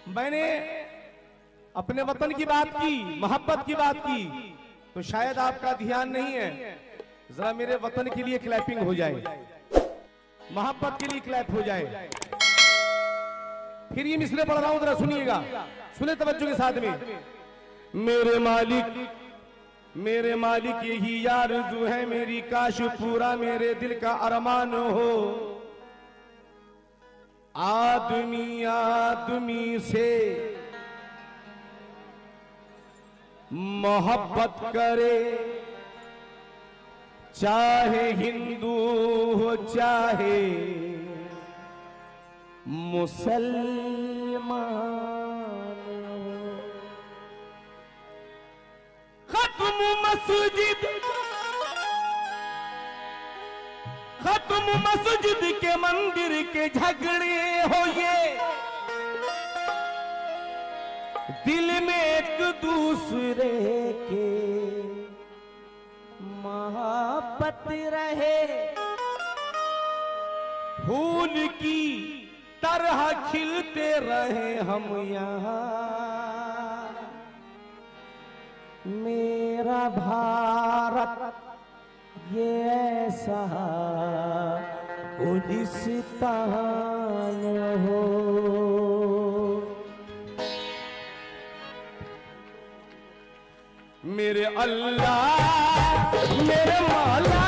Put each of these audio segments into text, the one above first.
मैंने अपने वतन की बात की, मोहब्बत की बात की, तो शायद आपका ध्यान नहीं है। जरा मेरे वतन के लिए क्लैपिंग हो जाए, मोहब्बत के लिए क्लैप हो जाए। फिर ये मिसरे पढ़ रहा हूं, जरा सुनिएगा, सुने तवज्जो के साथ में। मेरे मालिक यही आरज़ू है मेरी, काश पूरा मेरे दिल का अरमान हो। आदमी आदमी से मोहब्बत करे, चाहे हिंदू हो चाहे मुसलमान हो। खत्म मस्जिद के मंदिर के झगड़े हो ये, दिल में एक दूसरे के मोहब्बत रहे। फूल की तरह खिलते रहे हम यहाँ, मेरा भारत ये ऐसा गुलिस्तान हो। मेरे अल्लाह मेरे मौला,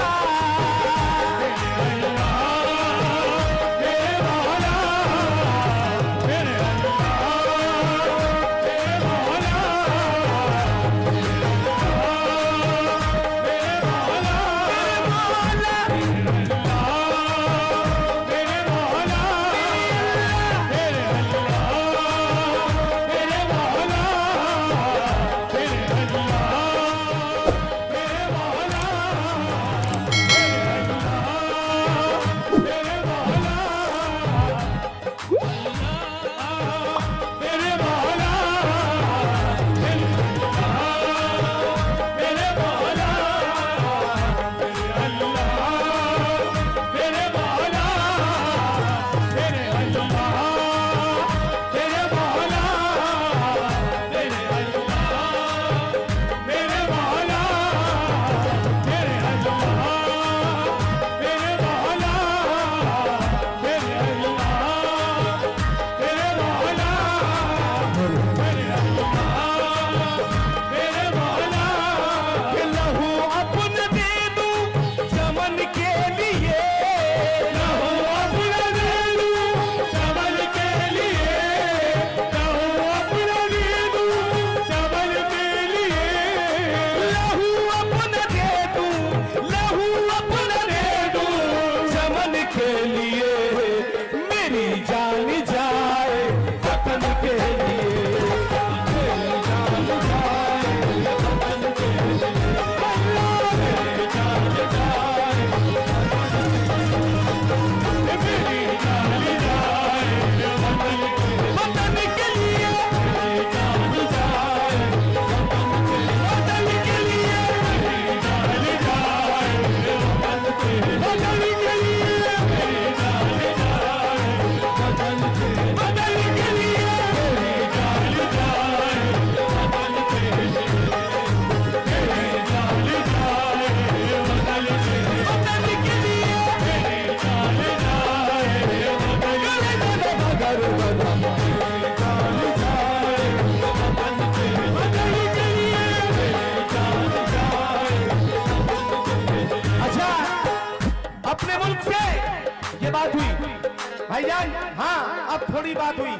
भाईजान। हाँ, अब थोड़ी बात हुई,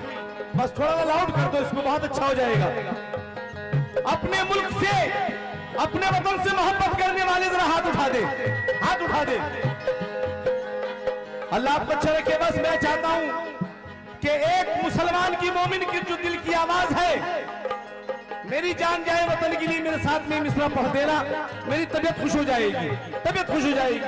बस थोड़ा लाउड कर दो इसको, बहुत अच्छा हो जाएगा। अपने मुल्क से, अपने वतन से मोहब्बत करने वाले जरा हाथ उठा दे, हाथ उठा दे। अल्लाह आपको अच्छा रखे। बस मैं चाहता हूं कि एक मुसलमान की, मोमिन की जो दिल की आवाज है, मेरी जान जाए वतन के लिए मेरे साथ में मिसरा पढ़ देना, मेरी तबीयत खुश हो जाएगी, तबीयत खुश हो जाएगी।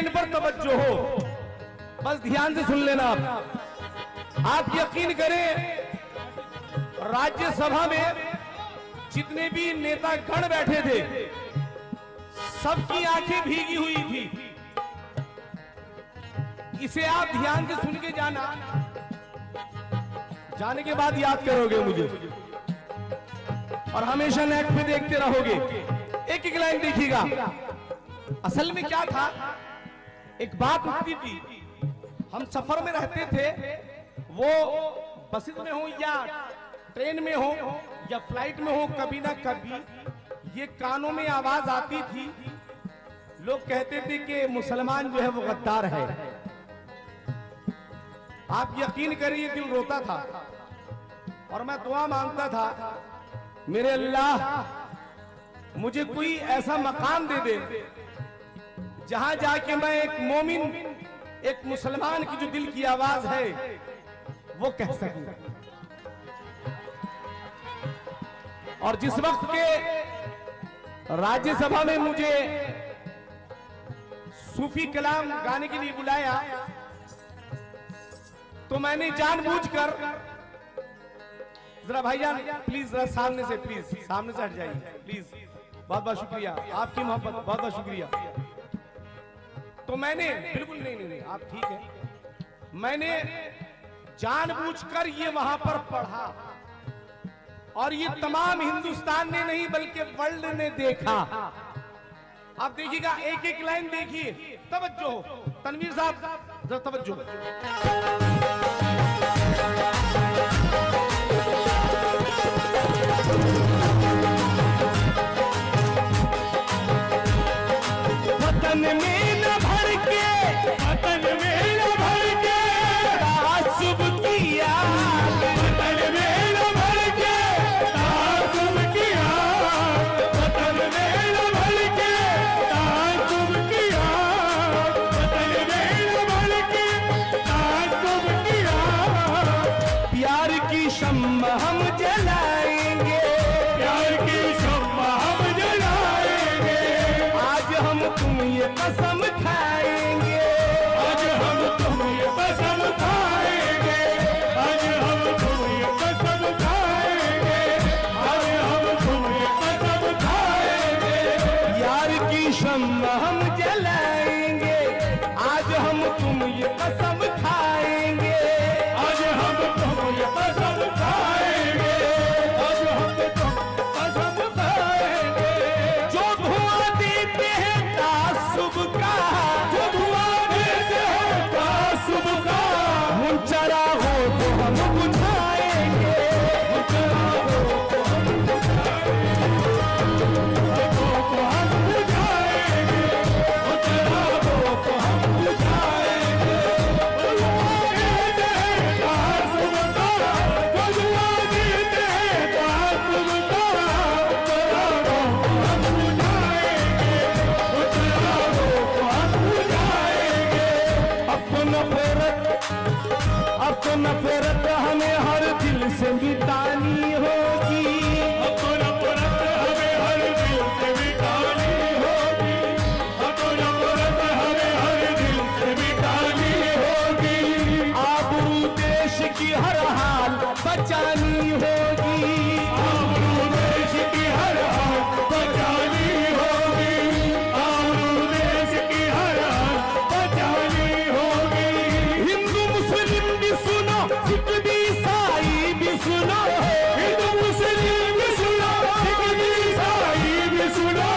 लाइन पर तवज्जो हो, बस ध्यान से सुन लेना। आप यकीन करें, राज्यसभा में जितने भी नेता गण बैठे थे, सबकी आंखें भीगी हुई थी। इसे आप ध्यान से सुन के जाना, जाने के बाद याद करोगे मुझे और हमेशा नेट पे देखते रहोगे। एक एक लाइन देखिएगा। असल में क्या था, एक बात उठती थी, हम सफर में रहते थे, वो बसेस में हो या ट्रेन में हो या फ्लाइट में हो, कभी ना कभी ये कानों में आवाज आती थी, लोग कहते थे कि मुसलमान जो है वो गद्दार है। आप यकीन करिए दिल रोता था और मैं दुआ मांगता था, मेरे अल्लाह मुझे कोई ऐसा मकाम दे दे जहां जाके मैं एक मोमिन, एक मुसलमान की जो दिल की आवाज है वो कह सकूं। और जिस वक्त के राज्यसभा में मुझे सूफी कलाम गाने के लिए बुलाया, तो मैंने जानबूझकर, जरा भाईजान प्लीज जरा सामने से, प्लीज सामने से हट जाइए प्लीज, बहुत बहुत शुक्रिया आपकी मोहब्बत, बहुत बहुत शुक्रिया। तो मैंने बिल्कुल नहीं, आप ठीक है, मैंने जानबूझकर ये वहां पर पढ़ा और ये तमाम हिंदुस्तान ने नहीं बल्कि वर्ल्ड ने देखा। आप देखिएगा, एक एक लाइन देखिए, तवज्जो हो। तनवीर साहब जरा तवज्जो। वतन में न भर के, वतन में न भर के तासुब किया, वतन में न भर के तासुब किया, वतन में न भर के तासुब किया, वतन में न भर के तासुब किया। प्यार की शम्मा हम जलाएंगे, प्यार की शम्मा हम जलाएंगे, आज हम तुम ये कसम खाएंगे, आज हम तुम ये कसम खाएंगे, आज हम तुम ये कसम खाएंगे, आज हम तुम ये कसम खाएंगे। यार की शम्मा हम जलाएंगे, आज हम तुम ये कसम खाएंगे, आज हम तुम ये कसम खाएंगे, आज हम तुम कसम खाएंगे। जो धुआं देते हैं तासुब का, जो धुआं देते हैं तासुब का, मुंचरा हो तो हम बुझाएंगे, मुंचरा हो तो हम बुझाएंगे, तो हम बुझाएंगे, मुंचरा हो तो हम बुझाएंगे। धुआं देते हैं तासुब का, जो धुआं देते हैं तासुब का, मुंचरा हो तो हम बुझाएंगे, मुंचरा हो तो हम बुझाएंगे। अब तो नफरत हमें हर दिल से मिटानी होगी, अब तो नफरत हमें हर दिल से मिटानी होगी, अब तो नफरत हमें हर दिल से मिटानी होगी। आबरू देश की हर हाल बचानी होगी, आबरू देश की हर हाल बचानी होगी, आबरू देश की हर हाल बचानी होगी। हिंदू मुस्लिम भी सुनो, सिख भी ईसाई भी सुनो, हिंदू मुस्लिम भी सुनो, सिख भी ईसाई भी सुनो,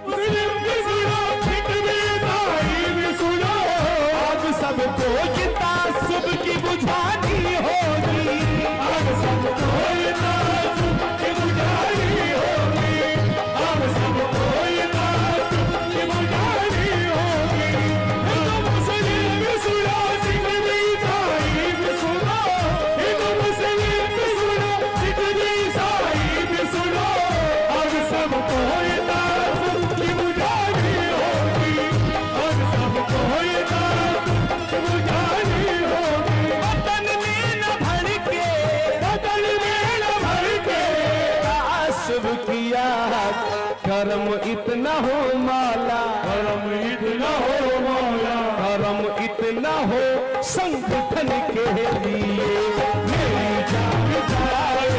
मुस्लिम भी सुनो, सिख भी ईसाई भी सुनो। अब सबको ये तासुब की बुझानी होगी, अब सबको ये तासुब की बुझानी होगी, अब सबको ये तासुब की बुझानी होगी। हिंदू मुस्लिम भी सुनो, सिख भी ईसाई भी सुनो, हिंदू मुस्लिम भी सुनो, सिख भी ईसाई भी सुनो। अब सबको ये तासुब की बुझानी होगी, अब सबको ये तासुब की बुझानी होगी। वतन में न भर के, वतन में न भर के तासुब किया, करम इतना हो माला, करम इतना हो ना हो संगठन के लिए, मेरी जान जाए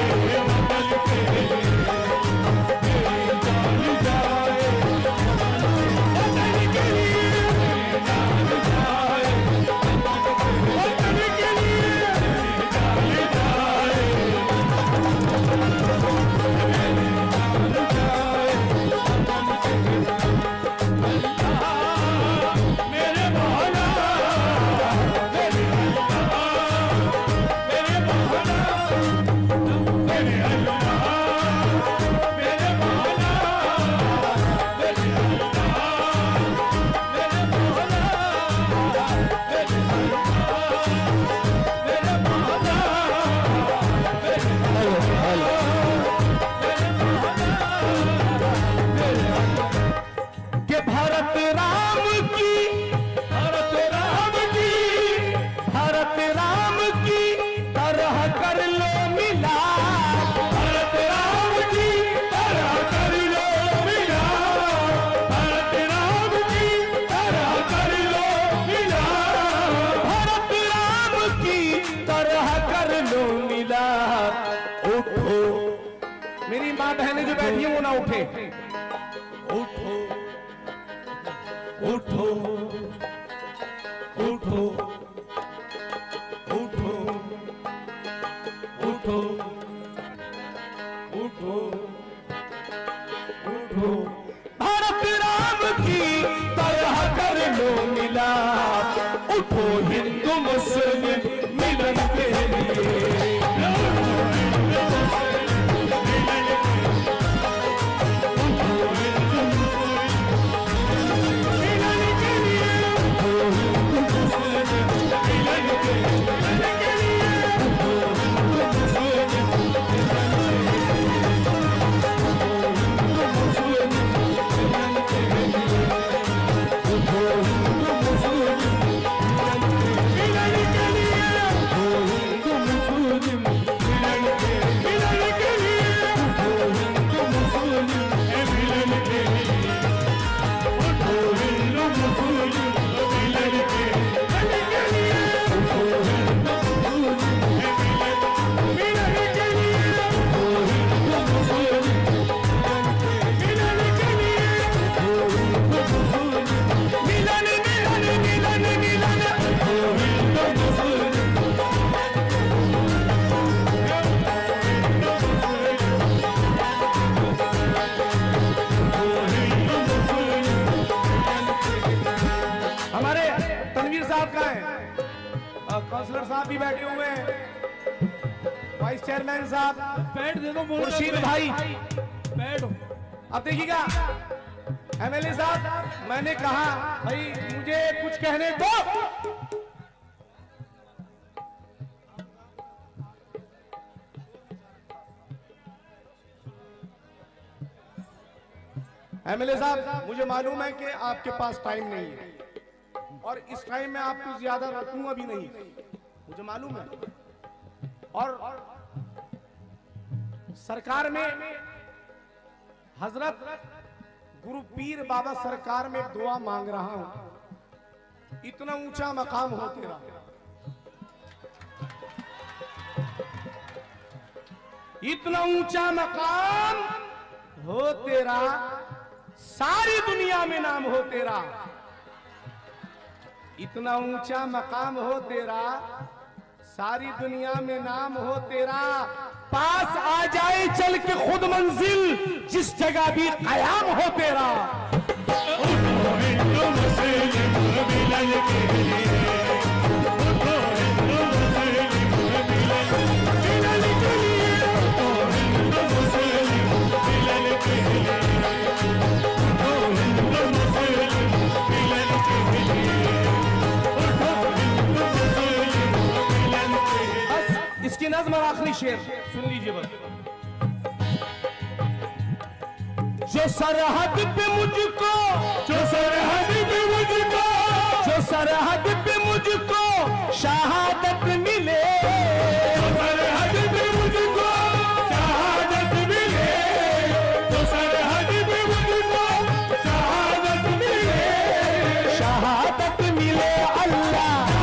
वतन के लिए, मेरी जान जाए वतन के लिए, मेरी जान जाए वतन के लिए, मेरी जान जाए बहनें जो बैठी हैं वो ना उठे, उठो उठो उठो उठो उठो उठो उठो, भारत राम की तरह कर लो मिला, उठो हिंदू मुस्लिम मिलन के लिए, काउंसलर साहब भी बैठे हुए हैं, वाइस चेयरमैन साहब, बैठ दे दो मुर्शीद भाई, बैठो। अब देखिएगा एमएलए साहब, मैंने कहा भाई मुझे कुछ कहने दो, एमएलए साहब मुझे मालूम है कि आपके पास टाइम नहीं है और इस टाइम में आपको ज्यादा रखूंगा भी नहीं, मुझे मालूम है। और सरकार में हजरत गुरु पीर बाबा सरकार में दुआ मांग रहा हूं, इतना ऊंचा मकाम हो तेरा, इतना ऊंचा मकाम हो तेरा, सारी दुनिया में नाम हो तेरा, इतना ऊंचा मकाम हो तेरा, सारी दुनिया में नाम हो तेरा, पास आ जाए चल के खुद मंजिल, जिस जगह भी कयाम हो तेरा। इसकी नज़्म और आखिरी शेर सुन लीजिए बस। जो सरहद पे मुझको, जो सरहद पे मुझको, जो सरहद पे मुझको शहादत मिले, जो सरहद पे मुझको शहादत मिले, जो सरहद पे मुझको शहादत मिले, शहादत मिले अल्लाह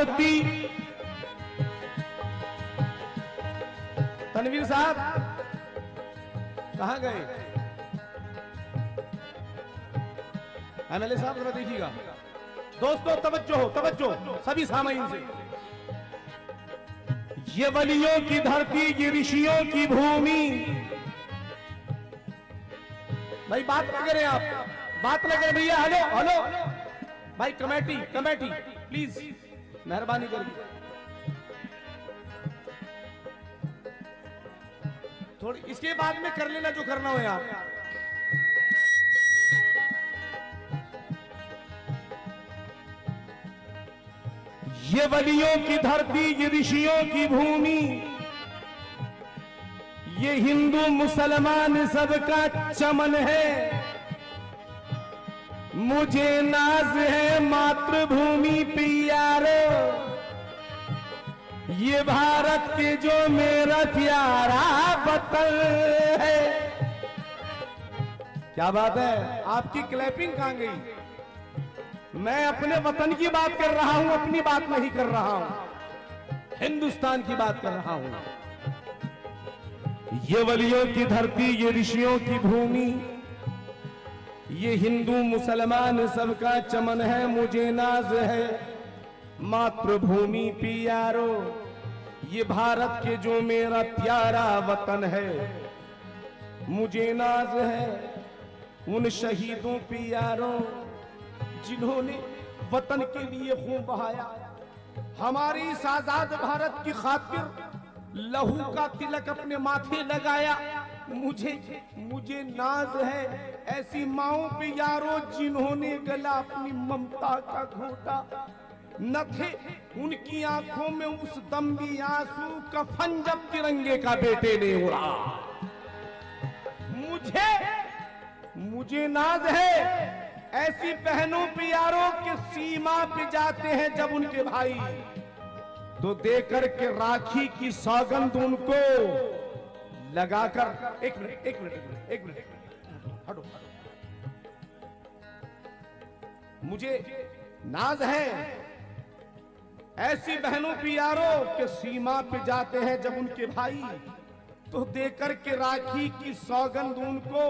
धरती, तनवीर साहब कहां गए? एमएलए साहब जरा देखिएगा। दोस्तों तवज्जो हो, तवज्जो सभी सामाइन से। ये वलियों की धरती, ये ऋषियों की भूमि। भाई बात न करें आप, बात न करें भैया। हेलो हेलो भाई, कमेटी कमेटी प्लीज मेहरबानी करके थोड़ी इसके बाद में कर लेना जो करना हो यार। ये वलियों की धरती, ये ऋषियों की भूमि, ये हिंदू मुसलमान सबका चमन है। मुझे नाज है मातृभूमि पे यारो, ये भारत के जो मेरा प्यारा वतन है। क्या बात है, आपकी क्लैपिंग कहां गई? मैं अपने वतन की बात कर रहा हूं, अपनी बात नहीं कर रहा हूं, हिंदुस्तान की बात कर रहा हूं। ये वलियों की धरती, ये ऋषियों की भूमि, ये हिंदू मुसलमान सबका चमन है। मुझे नाज है मातृभूमि पे यारो, ये भारत के जो मेरा प्यारा वतन है। मुझे नाज है उन शहीदों पे यारो, जिन्होंने वतन के लिए खून बहाया, हमारी इस आजाद भारत की खातिर लहू का तिलक अपने माथे लगाया। मुझे नाज है ऐसी माओं पे यारो, जिन्होंने गला अपनी ममता का घोटा। न थे उनकी आंखों में उस दम भी आंसू, कफन जब तिरंगे का बेटे ने उड़ा। मुझे नाज है ऐसी बहनों पे यारों के सीमा पे जाते हैं जब उनके भाई, तो देकर के राखी की सौगंध उनको लगाकर। एक मिनट हटो। मुझे नाज है ऐसी बहनों पे यारों के सीमा पे जाते हैं जब उनके भाई, तो देकर के राखी की सौगंध उनको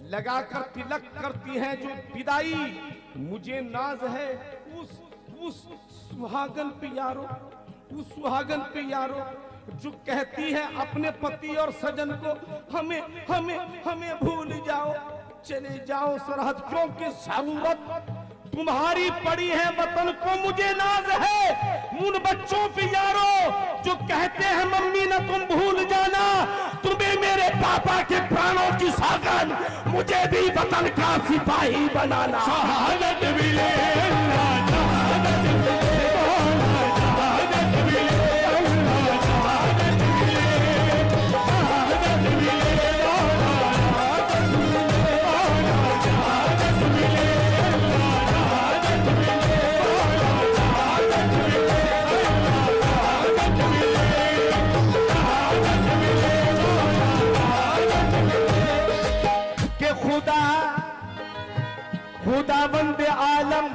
लगाकर तिलक करती हैं जो विदाई। मुझे नाज है उस सुहागन पे यारो, उस सुहागन पे यारो जो कहती है अपने पति और सजन को, हमें भूल जाओ, चले जाओ सरहद, क्योंकि जरूरत तुम्हारी पड़ी है वतन को। मुझे नाज है उन बच्चों पे यारो जो कहते हैं मम्मी ना तुम भूल जाना, तुम्हें मेरे पापा के प्राणों की सौगंध, मुझे भी वतन का सिपाही बनाना। शहादत मिले खुदावंद आलम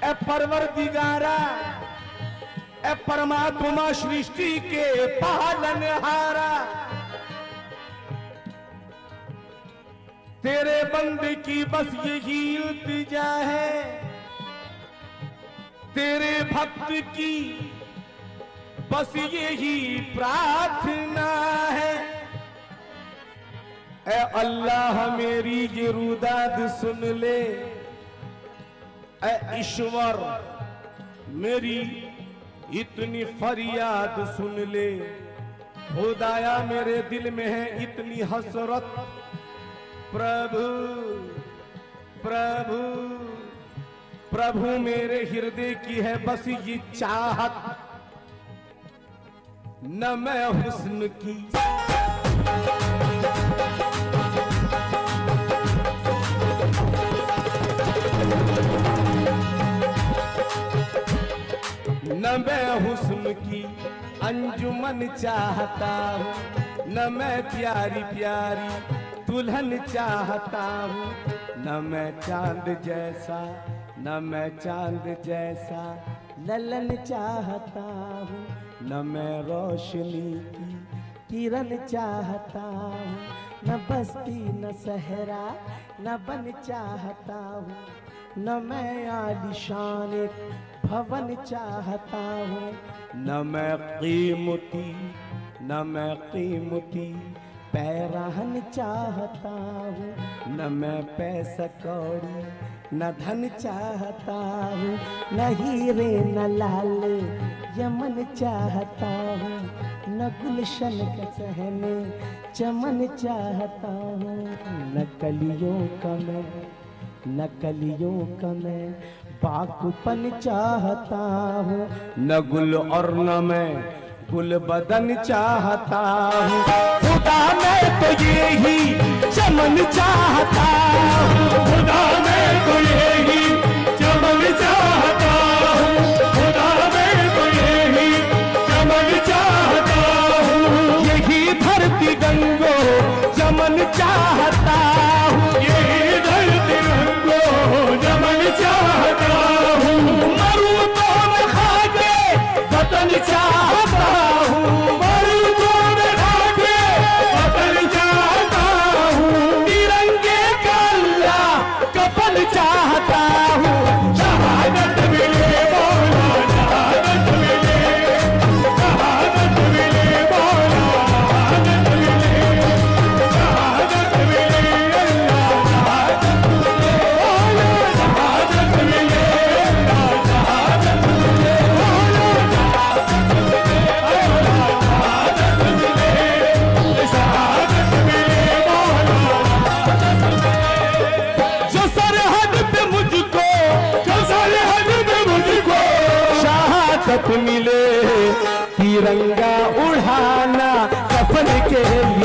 ए परवरदिगारा, ए परमात्मा सृष्टि के पालनहारा, तेरे बंदे की बस यही इल्तिजा है, तेरे भक्त की बस यही प्रार्थना है। ऐ अल्लाह मेरी ये रुदाद सुन ले, ऐ ईश्वर मेरी इतनी फरियाद सुन ले। खुदाया मेरे दिल में है इतनी हसरत, प्रभु प्रभु प्रभु मेरे हृदय की है बस ये चाहत, न मैं हुस्न की न मैं हुस्न की अंजुमन चाहता हूँ, न मैं प्यारी प्यारी दुल्हन चाहता हूँ, न मैं चांद जैसा, न मैं चांद जैसा ललन चाहता हूँ, न मैं रोशनी की किरण चाहता हूँ, न बस्ती न सहरा न बन चाहता हूँ, न मैं आलिशान एक भवन चाहता हूँ, न मैं कीमती पैराहन चाहता हूँ, न मैं पैसा कौड़ी न धन चाहता हूँ, न हीरे न लाले यमन चाहता हूँ, न गुलशन का सहने चमन चाहता हूँ, न कलियों का मैं बाकुपन चाहता हूँ, न गुल और न मैं गुल बदन चाहता हूँ, खुदा मैं तो ये ही चमन चाहता हूँ, खुदा मैं तो ये ही चमन चाहता हूँ, खुदा मैं तो ये ही चमन चाहता हूँ, यही धरती गंगो चमन चाहता हूँ, यही धरती गंगो चमन चाहता हूँ, मरू तो न खाके वतन चाहता हूँ, मरू तो न खाके वतन चाहता हूँ, तिरंगे का अल्लाह कफन चाहता हूँ, शहादत मिले मौला शहादत मिले, शहादत मिले मौला शहादत मिले, शहादत मिले अल्लाह शहादत मिले मौला शहादत मिले अल्लाह शहादत मिले जो सरहद पे मुझको शहादत मिले, तिरंगा उड़ाना कफन के लिए।